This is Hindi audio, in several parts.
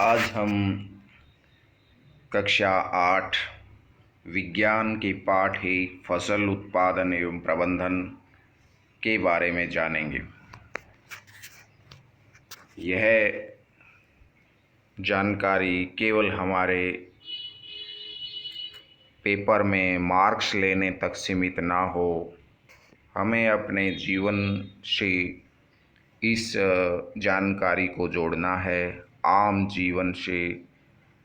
आज हम कक्षा 8 विज्ञान के पाठ ही फसल उत्पादन एवं प्रबंधन के बारे में जानेंगे। यह जानकारी केवल हमारे पेपर में मार्क्स लेने तक सीमित ना हो, हमें अपने जीवन से इस जानकारी को जोड़ना है। आम जीवन से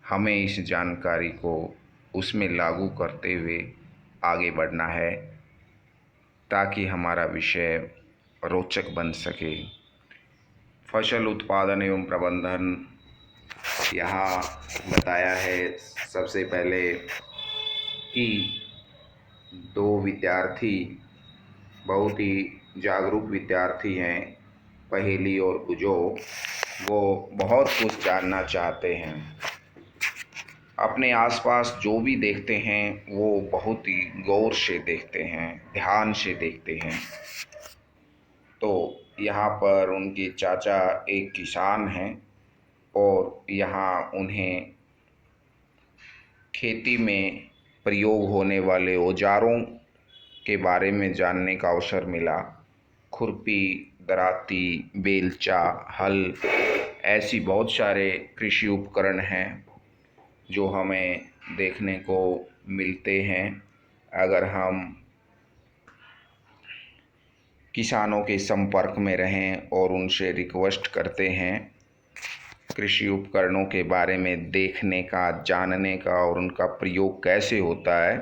हमें इस जानकारी को उसमें लागू करते हुए आगे बढ़ना है ताकि हमारा विषय रोचक बन सके। फसल उत्पादन एवं प्रबंधन यहाँ बताया है सबसे पहले कि दो विद्यार्थी बहुत ही जागरूक विद्यार्थी हैं, पहेली और बुझो। वो बहुत कुछ जानना चाहते हैं। अपने आसपास जो भी देखते हैं वो बहुत ही गौर से देखते हैं, ध्यान से देखते हैं। तो यहाँ पर उनके चाचा एक किसान हैं और यहाँ उन्हें खेती में प्रयोग होने वाले औजारों के बारे में जानने का अवसर मिला। खुरपी, दराती, बेलचा, हल, ऐसी बहुत सारे कृषि उपकरण हैं जो हमें देखने को मिलते हैं अगर हम किसानों के संपर्क में रहें और उनसे रिक्वेस्ट करते हैं कृषि उपकरणों के बारे में देखने का, जानने का और उनका प्रयोग कैसे होता है,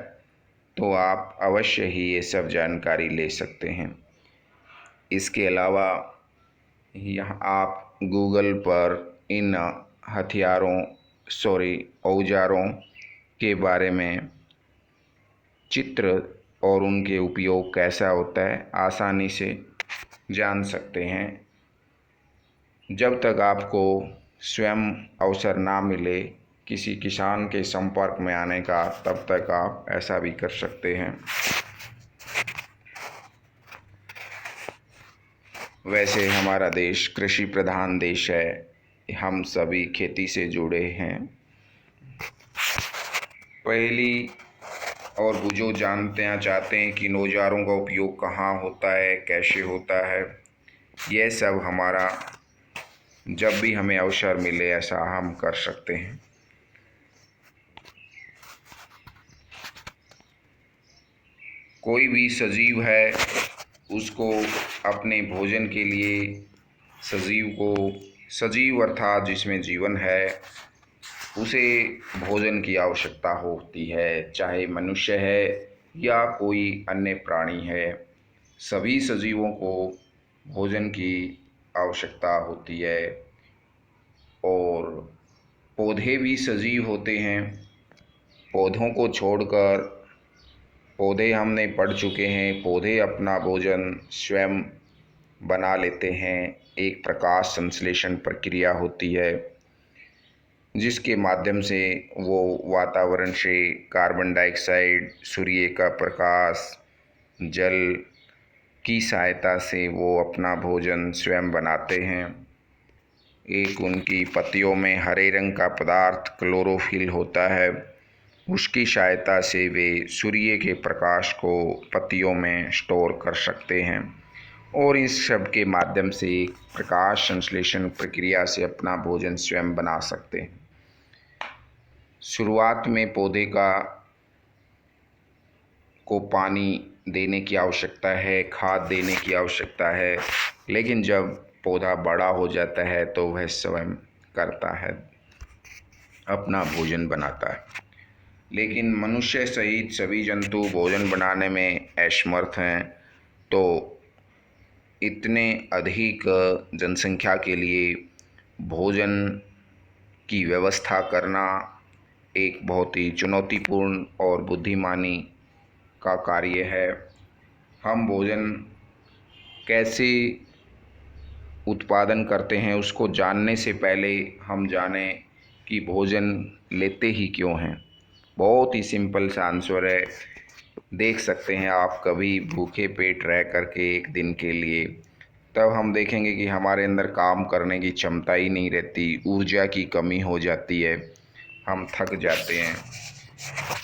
तो आप अवश्य ही ये सब जानकारी ले सकते हैं। इसके अलावा यहाँ आप गूगल पर इन औजारों के बारे में चित्र और उनके उपयोग कैसा होता है आसानी से जान सकते हैं। जब तक आपको स्वयं अवसर ना मिले किसी किसान के संपर्क में आने का, तब तक आप ऐसा भी कर सकते हैं। वैसे हमारा देश कृषि प्रधान देश है, हम सभी खेती से जुड़े हैं। पहली और बुझो जानते चाहते हैं कि इन औजारों का उपयोग कहाँ होता है, कैसे होता है। यह सब हमारा जब भी हमें अवसर मिले ऐसा हम कर सकते हैं। कोई भी सजीव है उसको अपने भोजन के लिए सजीव अर्थात जिसमें जीवन है उसे भोजन की आवश्यकता होती है, चाहे मनुष्य है या कोई अन्य प्राणी है। सभी सजीवों को भोजन की आवश्यकता होती है और पौधे भी सजीव होते हैं। पौधों को छोड़कर, पौधे हमने पढ़ चुके हैं, पौधे अपना भोजन स्वयं बना लेते हैं। एक प्रकाश संश्लेषण प्रक्रिया होती है जिसके माध्यम से वो वातावरण से कार्बन डाइऑक्साइड, सूर्य का प्रकाश, जल की सहायता से वो अपना भोजन स्वयं बनाते हैं। एक उनकी पत्तियों में हरे रंग का पदार्थ क्लोरोफिल होता है, उसकी सहायता से वे सूर्य के प्रकाश को पत्तियों में स्टोर कर सकते हैं और इस सब के माध्यम से प्रकाश संश्लेषण प्रक्रिया से अपना भोजन स्वयं बना सकते हैं। शुरुआत में पौधे को पानी देने की आवश्यकता है, खाद देने की आवश्यकता है, लेकिन जब पौधा बड़ा हो जाता है तो वह स्वयं करता है, अपना भोजन बनाता है। लेकिन मनुष्य सहित सभी जंतु भोजन बनाने में असमर्थ हैं। तो इतने अधिक जनसंख्या के लिए भोजन की व्यवस्था करना एक बहुत ही चुनौतीपूर्ण और बुद्धिमानी का कार्य है। हम भोजन कैसे उत्पादन करते हैं उसको जानने से पहले हम जानें कि भोजन लेते ही क्यों हैं। बहुत ही सिंपल सा आंसर है। देख सकते हैं आप, कभी भूखे पेट रह करके एक दिन के लिए तब हम देखेंगे कि हमारे अंदर काम करने की क्षमता ही नहीं रहती, ऊर्जा की कमी हो जाती है, हम थक जाते हैं।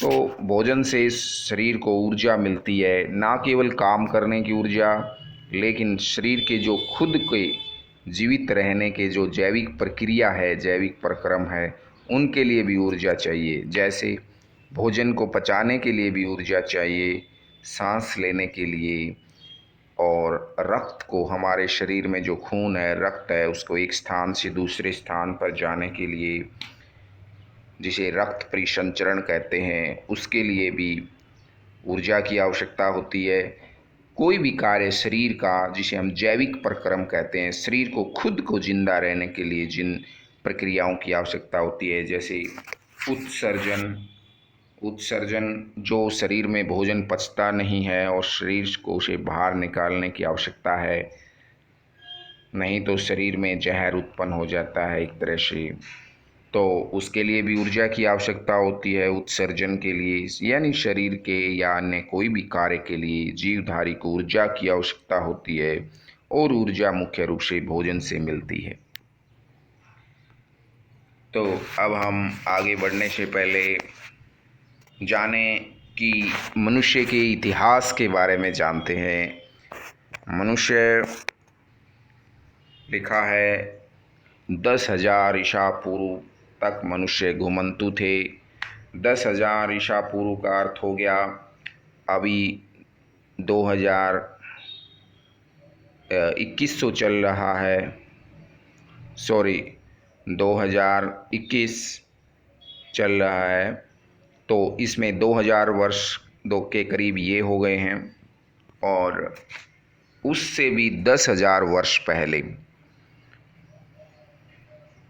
तो भोजन से शरीर को ऊर्जा मिलती है, ना केवल काम करने की ऊर्जा, लेकिन शरीर के जो खुद के जीवित रहने के जो जैविक प्रक्रिया है, जैविक प्रक्रम है, उनके लिए भी ऊर्जा चाहिए। जैसे भोजन को पचाने के लिए भी ऊर्जा चाहिए, सांस लेने के लिए, और रक्त को, हमारे शरीर में जो खून है, रक्त है, उसको एक स्थान से दूसरे स्थान पर जाने के लिए, जिसे रक्त परिसंचरण कहते हैं, उसके लिए भी ऊर्जा की आवश्यकता होती है। कोई भी कार्य शरीर का, जिसे हम जैविक प्रक्रम कहते हैं, शरीर को खुद को जिंदा रहने के लिए जिन प्रक्रियाओं की आवश्यकता होती है, जैसे उत्सर्जन, जो शरीर में भोजन पचता नहीं है और शरीर को उसे बाहर निकालने की आवश्यकता है, नहीं तो शरीर में जहर उत्पन्न हो जाता है एक तरह से, तो उसके लिए भी ऊर्जा की आवश्यकता होती है। उत्सर्जन के लिए, यानी शरीर के या अन्य कोई भी कार्य के लिए जीवधारी को ऊर्जा की आवश्यकता होती है, और ऊर्जा मुख्य रूप से भोजन से मिलती है। तो अब हम आगे बढ़ने से पहले जाने कि मनुष्य के इतिहास के बारे में जानते हैं। मनुष्य लिखा है 10,000 ईसा पूर्व तक मनुष्य घुमंतु थे। 10,000 ईसा पूर्व का अर्थ हो गया अभी 2100 चल रहा है, सॉरी 2021 चल रहा है, तो इसमें 2000 वर्ष दो के करीब ये हो गए हैं। और उससे भी 10,000 वर्ष पहले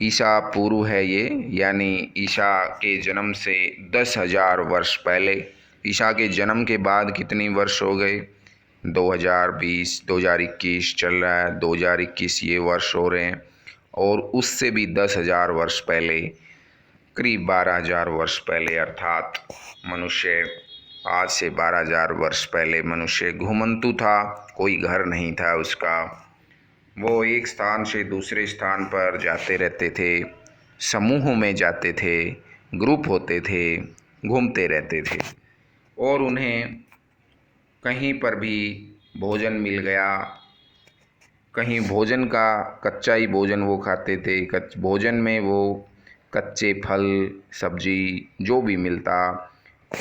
ईसा पूर्व है ये, यानी ईसा के जन्म से 10,000 वर्ष पहले। ईसा के जन्म के बाद कितनी वर्ष हो गए? 2020, 2021 चल रहा है, 2021 ये वर्ष हो रहे हैं। और उससे भी 10,000 वर्ष पहले, करीब 12,000 वर्ष पहले, अर्थात मनुष्य आज से 12,000 वर्ष पहले मनुष्य घुमंतु था, कोई घर नहीं था उसका। वो एक स्थान से दूसरे स्थान पर जाते रहते थे, समूहों में जाते थे, ग्रुप होते थे, घूमते रहते थे, और उन्हें कहीं पर भी भोजन मिल गया, कहीं भोजन का कच्चा ही भोजन वो खाते थे, भोजन में वो कच्चे फल सब्जी जो भी मिलता,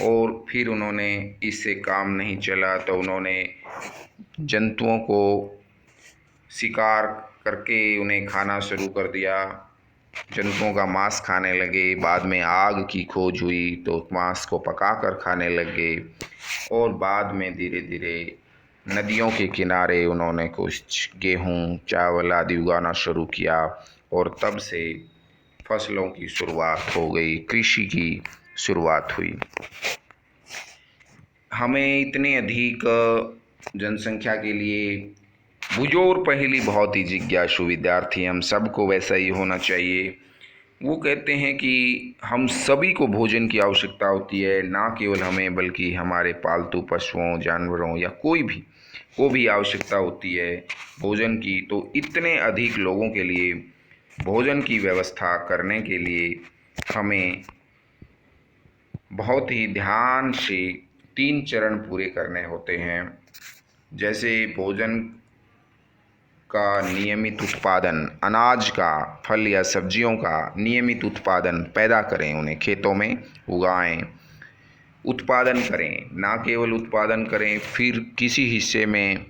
और फिर उन्होंने, इससे काम नहीं चला तो उन्होंने जंतुओं को शिकार करके उन्हें खाना शुरू कर दिया। जंतुओं का मांस खाने लगे। बाद में आग की खोज हुई तो मांस को पकाकर खाने लगे, और बाद में धीरे धीरे नदियों के किनारे उन्होंने कुछ गेहूँ, चावल आदि उगाना शुरू किया, और तब से फसलों की शुरुआत हो गई, कृषि की शुरुआत हुई। हमें इतने अधिक जनसंख्या के लिए बुजोर पहली बहुत ही जिज्ञासु विद्यार्थी, हम सबको वैसा ही होना चाहिए। वो कहते हैं कि हम सभी को भोजन की आवश्यकता होती है, ना केवल हमें बल्कि हमारे पालतू पशुओं, जानवरों या कोई भी को भी आवश्यकता होती है भोजन की। तो इतने अधिक लोगों के लिए भोजन की व्यवस्था करने के लिए हमें बहुत ही ध्यान से 3 चरण पूरे करने होते हैं। जैसे भोजन का नियमित उत्पादन, अनाज का, फल या सब्जियों का नियमित उत्पादन पैदा करें, उन्हें खेतों में उगाएं, उत्पादन करें, ना केवल उत्पादन करें फिर किसी हिस्से में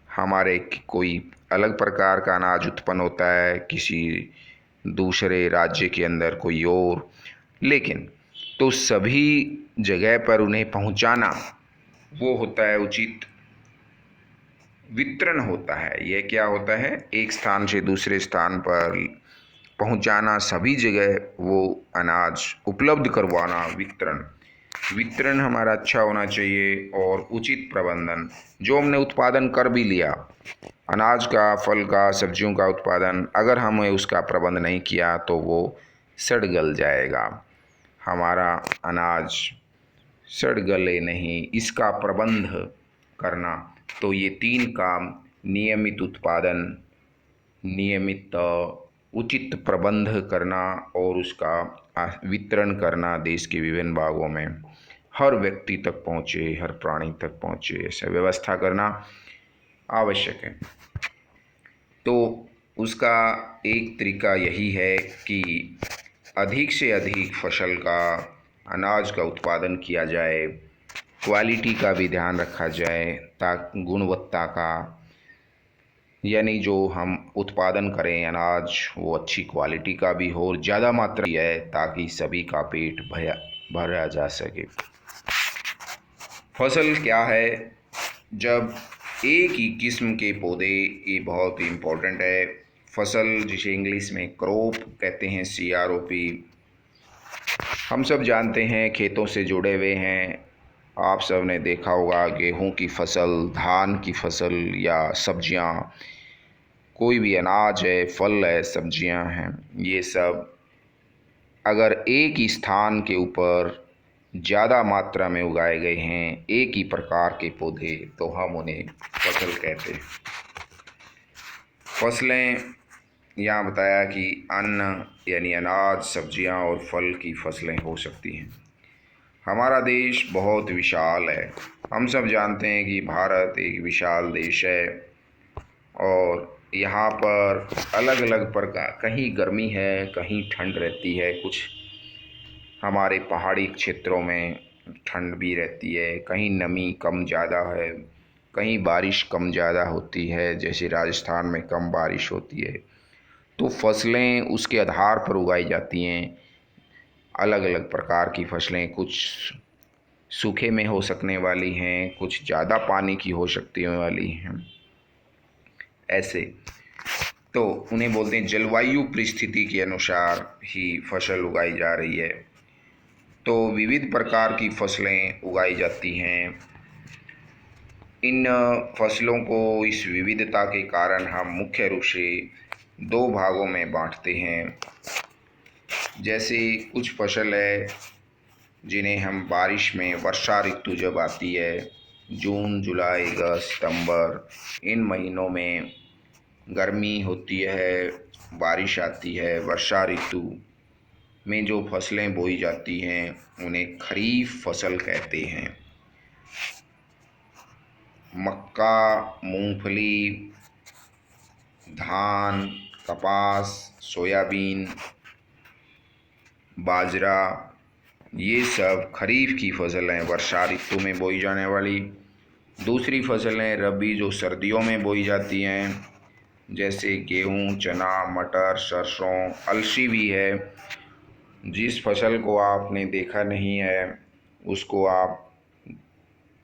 हमारे कोई अलग प्रकार का अनाज उत्पन्न होता है, किसी दूसरे राज्य के अंदर कोई और, लेकिन तो सभी जगह पर उन्हें पहुंचाना वो होता है उचित वितरण होता है। यह क्या होता है? एक स्थान से दूसरे स्थान पर पहुंचाना, सभी जगह वो अनाज उपलब्ध करवाना, वितरण हमारा अच्छा होना चाहिए। और उचित प्रबंधन, जो हमने उत्पादन कर भी लिया, अनाज का, फल का, सब्जियों का उत्पादन, अगर हमने उसका प्रबंध नहीं किया तो वो सड़ गल जाएगा, हमारा अनाज सड़ गले नहीं, इसका प्रबंध करना। तो ये 3 काम नियमित उत्पादन, नियमित उचित प्रबंध करना और उसका वितरण करना देश के विभिन्न भागों में हर व्यक्ति तक पहुँचे, हर प्राणी तक पहुँचे, ऐसा व्यवस्था करना आवश्यक है। तो उसका एक तरीका यही है कि अधिक से अधिक फसल का, अनाज का उत्पादन किया जाए, क्वालिटी का भी ध्यान रखा जाए, ताकि गुणवत्ता का, यानी जो हम उत्पादन करें अनाज वो अच्छी क्वालिटी का भी हो और ज़्यादा मात्रा की है, ताकि सभी का पेट भरा जा सके। फसल क्या है? जब एक ही किस्म के पौधे, ये बहुत इम्पोर्टेंट है। फसल जिसे इंग्लिश में क्रॉप कहते हैं, CROP, हम सब जानते हैं, खेतों से जुड़े हुए हैं। आप सब ने देखा होगा गेहूं की फसल, धान की फसल या सब्जियां, कोई भी अनाज है, फल है, सब्जियां हैं, ये सब अगर एक ही स्थान के ऊपर ज़्यादा मात्रा में उगाए गए हैं, एक ही प्रकार के पौधे, तो हम उन्हें फसल कहते हैं। फसलें यहाँ बताया कि अन्न यानी अनाज, सब्जियाँ और फल की फसलें हो सकती हैं। हमारा देश बहुत विशाल है। हम सब जानते हैं कि भारत एक विशाल देश है और यहाँ पर अलग अलग प्रकार, कहीं गर्मी है, कहीं ठंड रहती है, कुछ हमारे पहाड़ी क्षेत्रों में ठंड भी रहती है, कहीं नमी कम ज़्यादा है, कहीं बारिश कम ज़्यादा होती है, जैसे राजस्थान में कम बारिश होती है। तो फसलें उसके आधार पर उगाई जाती हैं, अलग अलग प्रकार की फसलें, कुछ सूखे में हो सकने वाली हैं, कुछ ज़्यादा पानी की हो सकती वाली हैं, ऐसे। तो उन्हें बोलते हैं जलवायु परिस्थिति के अनुसार ही फसल उगाई जा रही है। तो विविध प्रकार की फसलें उगाई जाती हैं। इन फसलों को, इस विविधता के कारण हम मुख्य रूप से दो भागों में बांटते हैं। जैसे कुछ फसल है जिन्हें हम बारिश में, वर्षा ऋतु जब आती है, जून, जुलाई, अगस्त, सितंबर, इन महीनों में गर्मी होती है, बारिश आती है, वर्षा ऋतु में जो फसलें बोई जाती हैं उन्हें खरीफ फसल कहते हैं। मक्का, मूंगफली, धान, कपास, सोयाबीन, बाजरा, ये सब खरीफ की फसलें, वर्षा ऋतु में बोई जाने वाली। दूसरी फसलें रबी, जो सर्दियों में बोई जाती हैं, जैसे गेहूँ, चना, मटर, सरसों, अलसी भी है। जिस फसल को आपने देखा नहीं है, उसको आप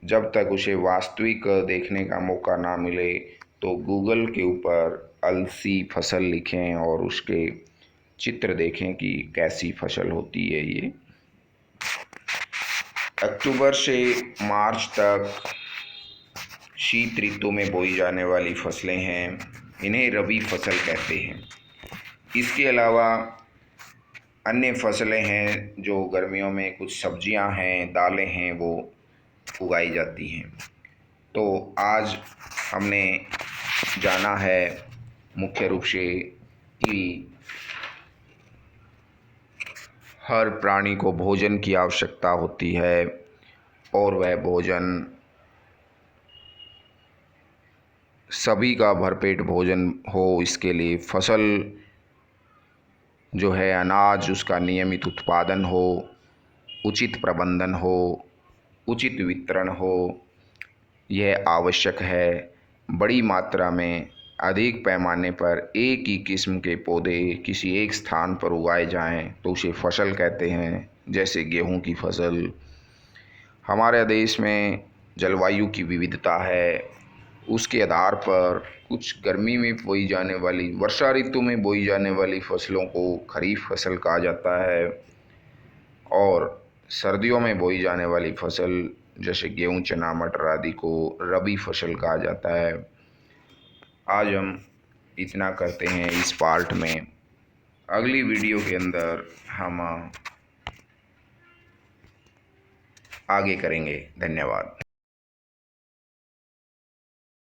जब तक उसे वास्तविक देखने का मौका ना मिले, तो गूगल के ऊपर अलसी फसल लिखें और उसके चित्र देखें कि कैसी फसल होती है। ये अक्टूबर से मार्च तक शीत ऋतु में बोई जाने वाली फसलें हैं, इन्हें रबी फसल कहते हैं। इसके अलावा अन्य फसलें हैं जो गर्मियों में, कुछ सब्जियां हैं, दालें हैं, वो उगाई जाती हैं। तो आज हमने जाना है मुख्य रूप से कि हर प्राणी को भोजन की आवश्यकता होती है और वह भोजन, सभी का भरपेट भोजन हो, इसके लिए फसल जो है, अनाज, उसका नियमित उत्पादन हो, उचित प्रबंधन हो, उचित वितरण हो, यह आवश्यक है। बड़ी मात्रा में, अधिक पैमाने पर एक ही किस्म के पौधे किसी एक स्थान पर उगाए जाएं तो उसे फसल कहते हैं। जैसे गेहूं की फसल। हमारे देश में जलवायु की विविधता है, उसके आधार पर कुछ गर्मी में बोई जाने वाली, वर्षा ऋतु में बोई जाने वाली फसलों को खरीफ फसल कहा जाता है और सर्दियों में बोई जाने वाली फसल जैसे गेहूँ, चना, मटर आदि को रबी फसल कहा जाता है। आज हम इतना करते हैं इस पार्ट में। अगली वीडियो के अंदर हम आगे करेंगे। धन्यवाद।